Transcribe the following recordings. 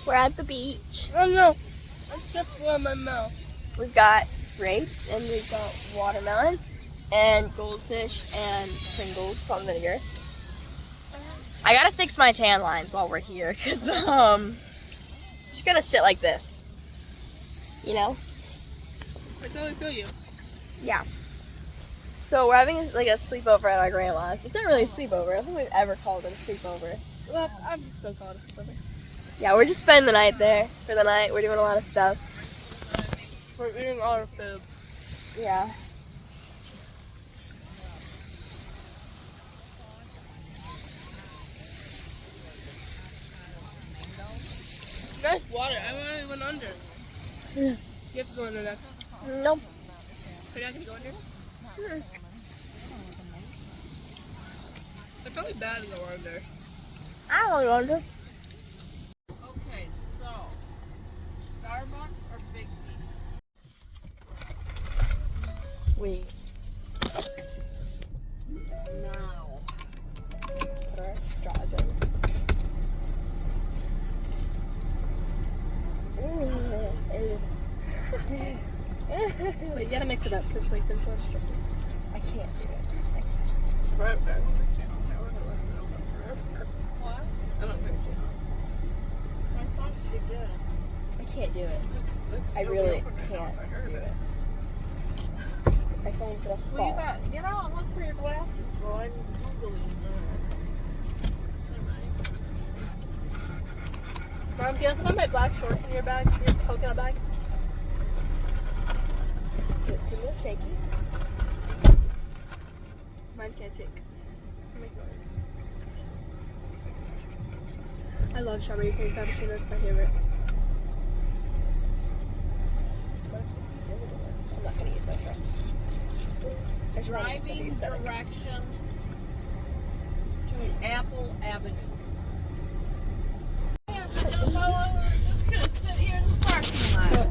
We're at the beach. Oh no, it's just in my mouth. We've got grapes and we've got watermelon and goldfish and Pringles, salt and vinegar. I gotta fix my tan lines while we're here because just gonna sit like this, you know? I totally feel you. Yeah. So we're having like a sleepover at our grandma's. It's not really a sleepover. I don't think we've ever called it a sleepover. Well, I'm still called a sleepover. Yeah, we're just spending the night there for the night. We're doing a lot of stuff. We're eating all our food. Yeah. Nice water. I already went under. You have to go under that. Nope. Are you not going to go under? It's probably bad to go under. I don't wonder. Okay, so Starbucks or Big B? Wait. Now. Put our straws in. But you gotta mix it up because like there's no strippers. I can't do it. Right there. What? I don't think she. I thought she did. I can't do it. It's I really can't do it. My phone's gonna Well, you fall. got get out and look for your glasses, bro. I'm googling that. Mom, can I find my black shorts in your bag? Your coconut bag? It's a little shaky. Mine can't shake. Make noise. I love strawberry cream cappuccino. That's my favorite. I'm not gonna use my straw. Driving directions to Apple Avenue. Yeah, just gonna sit here in the parking lot.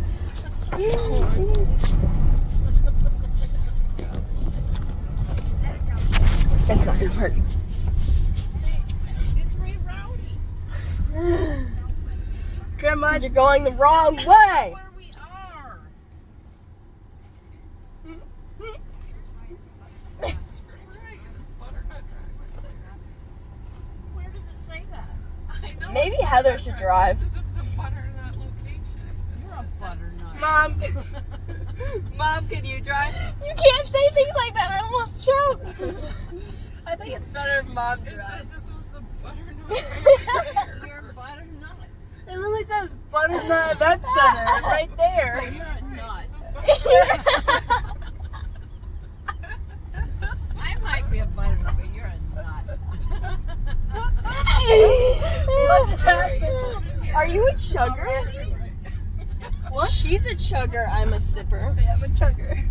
That's not gonna work. It's rerouting. Grandma, you're going the wrong way. Where we are. Where does it say that? I know. Maybe Heather should drive. This is the butternut location. You're a butternut. Mom, Mom, can you drive? You can't say things like that. I almost choked. I think it's better if Mom drives. It said this was the butternut. You're a butternut. It literally says butternut event center right there. You're a nut. I might be a butternut, but you're a nut. What's happening? Are you a chugger? What? She's a chugger. I'm a sipper. Okay, I'm a chugger.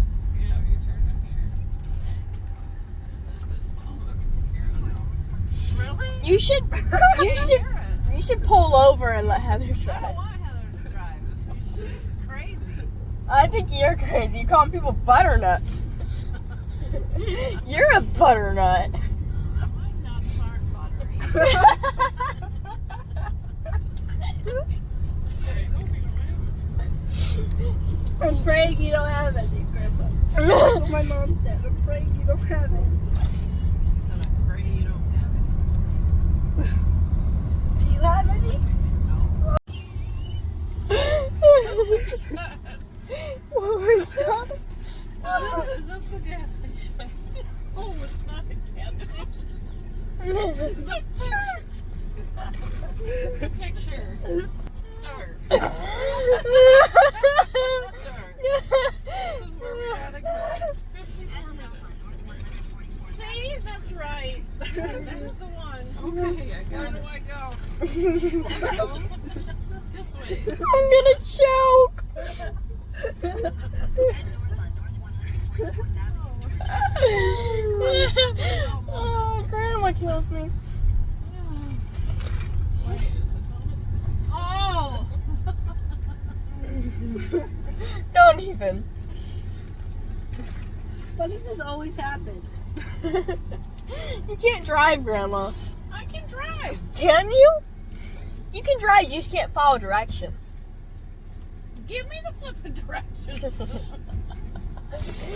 Really? You should pull over and let Heather I don't drive. want Heather to drive. She's crazy. I think you're crazy. You calling people butternuts. You're a butternut. My nuts aren't buttery. I'm praying you don't have any, Grandpa. That's what my mom said. I'm praying you don't have it. And I pray you don't have it. Do you have any? What was that? Is this the gas station? Oh, it's not a gas station. It's a church. Picture. Start. Start. This is where we gotta go. It's 54 minutes. See, that's right. This is the one. Okay, where do I go? This way. I'm gonna choke. Oh, Grandma kills me. Oh! Don't even. Why does this always happen? You can't drive, Grandma. I can drive. Can you? You can drive, you just can't follow directions. Give me the flipping directions.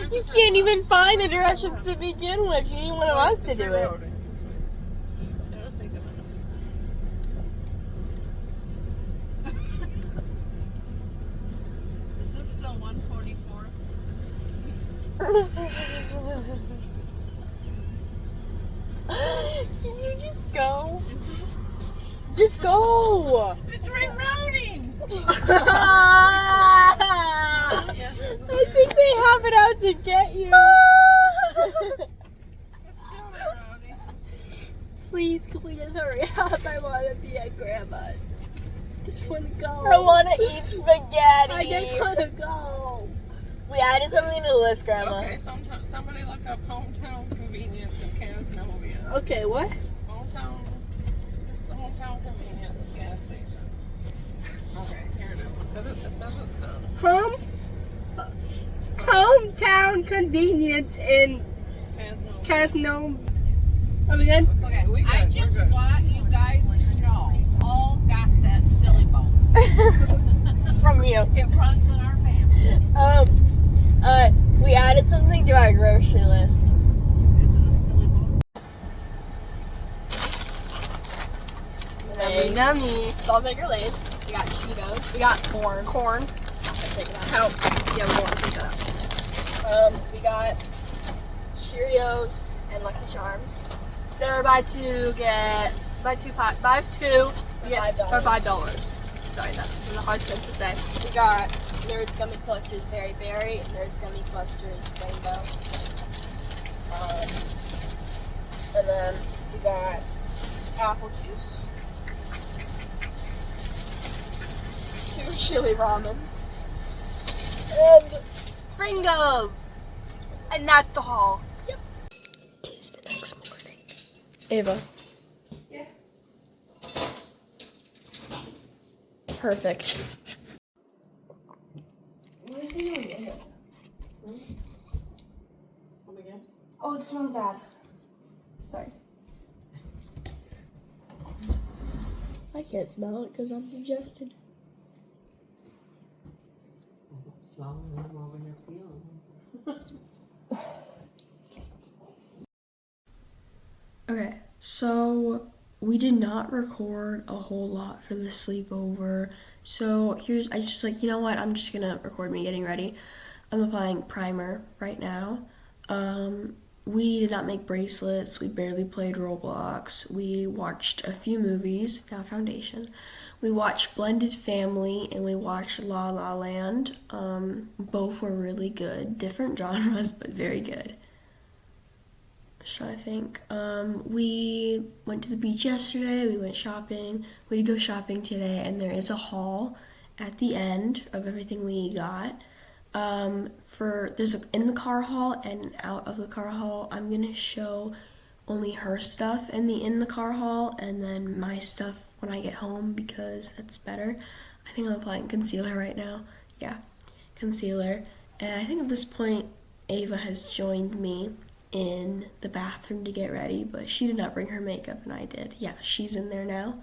You can't even find the directions to begin with. You need one of us to do it. Is this still 144? Can you just go? Just go! It's rerouting. I think they have it out to get you. It's still rerouting. Please, can we just hurry up? I want to be at Grandma's. Just want to go. I want to eat spaghetti. I just want to go. We added something to the list, Grandma. Okay, somebody look up hometown convenience in Casnovia. Okay, what? Hometown convenience gas station. Okay, here it is. It says it's done. Hometown convenience in Casnovia. Casno. Are we good? Okay, we good. I We're just good. want you guys to know, all got that silly bone. From you. It runs in our family. We added something to our grocery list. Is it a silly bone? Yummy. Salt vinegar Lay's. We got Cheetos. We got corn. Corn. Take it out. Help. Yeah, we want to take that out. We got Cheerios and Lucky Charms. They're buy two get buy two get for $5. Sorry, that's a hard sentence to say. We got Nerds Gummy Clusters Very Berry and Nerds Gummy Clusters Rainbow. And then we got apple juice. 2 chili ramens. And Pringles. And that's the haul. Yep. Tis the next morning. Ava. Yeah. Perfect. What are you doing? Oh, it smells bad. Sorry. I can't smell it because I'm digested. Swallowing them over here feeling. Okay, so we did not record a whole lot for the sleepover. So I was just like, you know what? I'm just gonna record me getting ready. I'm applying primer right now. We did not make bracelets. We barely played Roblox. We watched a few movies, now foundation. We watched Blended Family and we watched La La Land. Both were really good. Different genres, but very good. I think. We went to the beach yesterday. We went shopping. We did go shopping today, and there is a haul at the end of everything we got. There's in the car haul and out of the car haul. I'm gonna show only her stuff in the car haul, and then my stuff when I get home because that's better. I think I'm applying concealer right now. Yeah, concealer. And I think at this point, Ava has joined me in the bathroom to get ready, but she did not bring her makeup and I did. Yeah, she's in there now.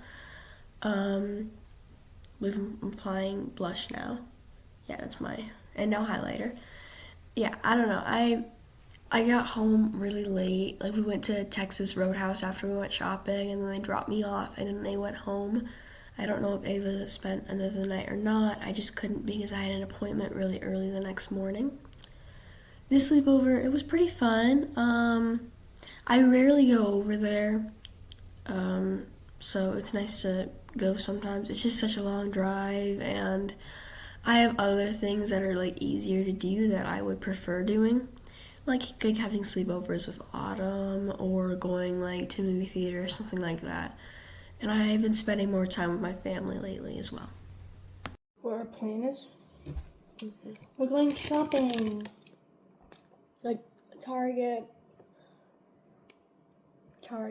We've applying blush now. Yeah, that's and now highlighter. Yeah, I don't know. I got home really late. Like we went to Texas Roadhouse after we went shopping and then they dropped me off and then they went home. I don't know if Ava spent another night or not. I just couldn't because I had an appointment really early the next morning. This sleepover, it was pretty fun. I rarely go over there, so it's nice to go sometimes. It's just such a long drive, and I have other things that are like easier to do that I would prefer doing, like having sleepovers with Autumn or going like to movie theater or something like that. And I've been spending more time with my family lately as well. What our plan is? We're going shopping. Like Target. All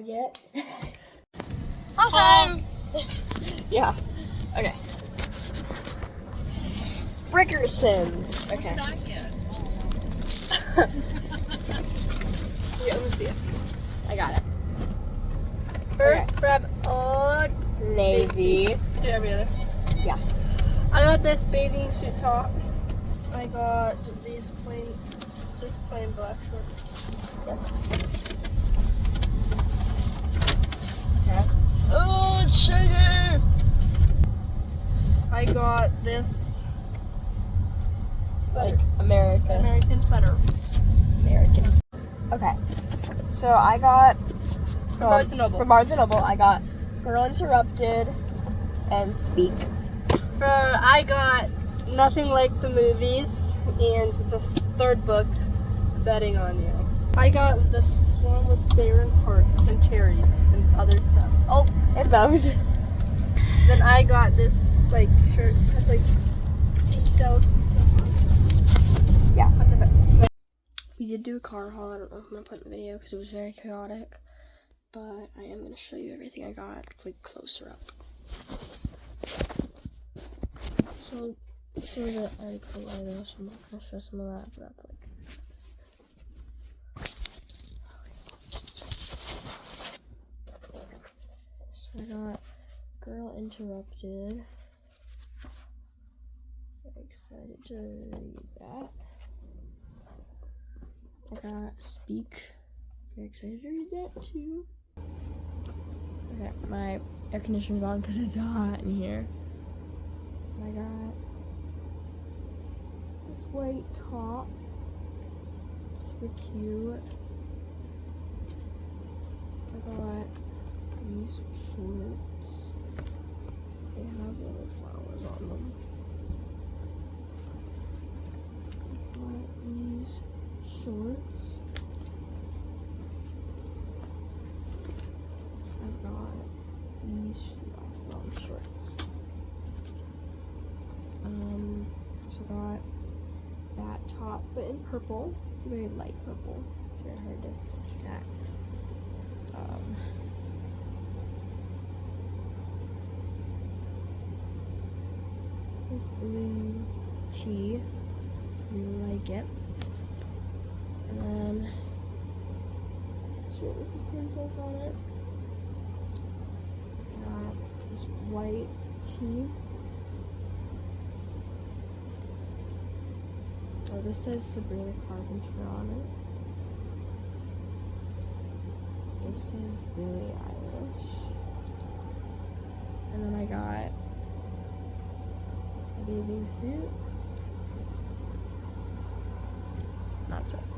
time. Yeah. Okay. Frickersons. Okay. Not yet. Yeah, let me see it. I got it. First, grab Old Navy. V. Do every other. Yeah. I got this bathing suit top. I got these just plain black shorts. Oh, sugar! I got this Like American. American sweater. American. Okay. So I got From Barnes & Noble. From Barnes & Noble, I got Girl Interrupted and Speak. I got Nothing Like the Movies and the third book, Betting on You. I got this one with Baron Hearts and cherries and other stuff. Oh, it bows. Then I got this like shirt that has like seashells and stuff on it. Yeah. We did do a car haul. I don't know if I'm gonna put in the video because it was very chaotic, but I am gonna show you everything I got like closer up. So some of it I already put away though, so I'm not gonna show some of that, but that's like. So I got Girl Interrupted. Very excited to read that. I got Speak. Very excited to read that too. Okay, my air conditioner's on because it's hot in here. I got this white top. Super cute. I got these shorts. They have little flowers on them. I got these shorts. I got these shorts. So I got that top, but in purple. It's a very light purple. It's very hard to see that. This blue tee, really like it. And then this shirt, this is Princess on it. Got this white tee. Oh, this says Sabrina Carpenter on it. This is Billie Eilish. And then I got a bathing suit. That's right.